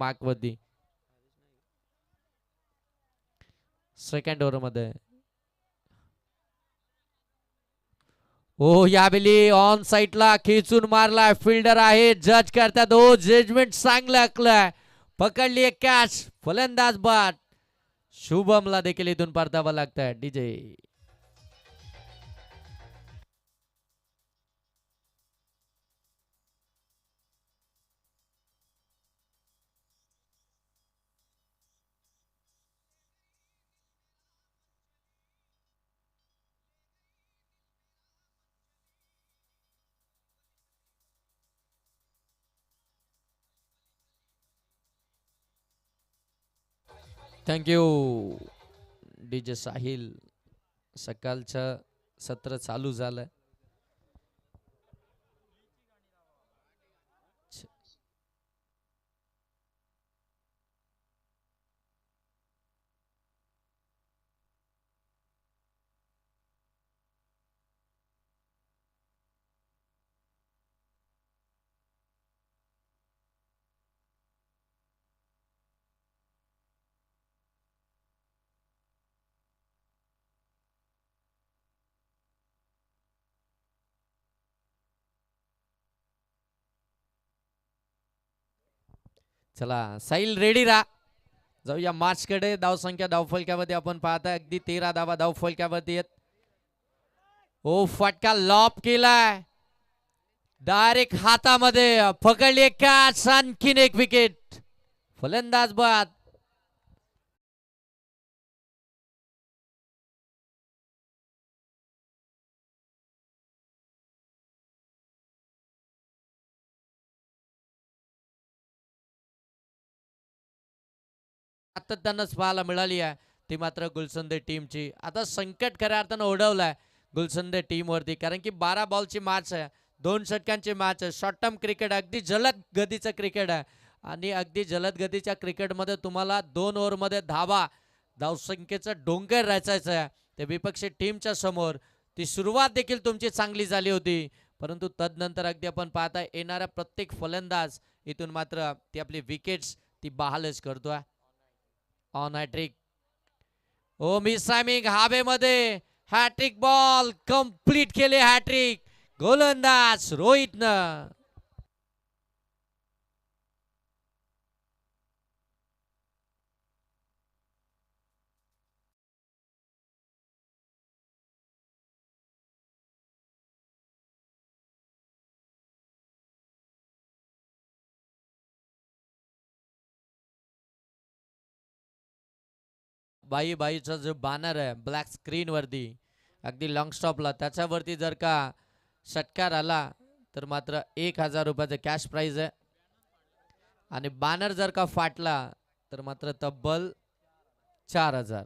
Mark वरती second over मध्ये. हो यावेळी ऑन साइडला खेचून मारला फिल्डर आहे. जज करतात. हो जजमेंट चांगलं आखलंय. पकडली एक कॅच. फलंदाज बाद. शुभमला देखील इथून परतावं लागतं. DJ thank you. डीजे साहिल सकाळचं सत्र चालू झालं. चला साहिल रेडी राहा. जाऊया मार्च कडे. धावसंख्या धावफलक्यावरती आपण पाहता अगदी 13 धावा धावफलक्यावरती आहेत. ओ फटका लॉप केलाय डायरेक्ट हातामध्ये. पकडली एक कॅच. आणखीन एक विकेट. फलंदाज बाद. सातत्यानंच पाहायला मिळाली आहे ती मात्र गुलसंदे टीमची. आता संकट खऱ्या अर्थानं ओढवलाय गुलसंदे टीम वरती. कारण की 12 बॉलची मॅच आहे. 2 षटकांची मॅच आहे. शॉर्ट टर्म क्रिकेट अगदी जलद गतीचं क्रिकेट आहे. आणि अगदी जलद गतीच्या क्रिकेटमध्ये तुम्हाला 2 ओव्हरमध्ये धावा धावसंख्येचं डोंगर रचायचं आहे. ते विपक्षी टीमच्या समोर ती सुरुवात देखील तुमची चांगली झाली होती. परंतु तदनंतर अगदी आपण पाहता येणारा प्रत्येक फलंदाज इथून मात्र ती आपली विकेट्स ती बहालच करतोय. On hat trick. ओ मिस टायमिंग हवेमध्ये. हॅट्रिक बॉल कंप्लीट केले. हॅट्रिक गोलंदाज रोहितनं. बाईचा जो बॅनर आहे ब्लॅक स्क्रीन वरती अगदी लॉंग स्टॉपला त्याच्यावरती जर का षटकार आला तर मात्र 1000 रुपयाचं कॅश प्राइज आहे. आणि बॅनर जर का फाटला तर मात्र तब्बल 4000.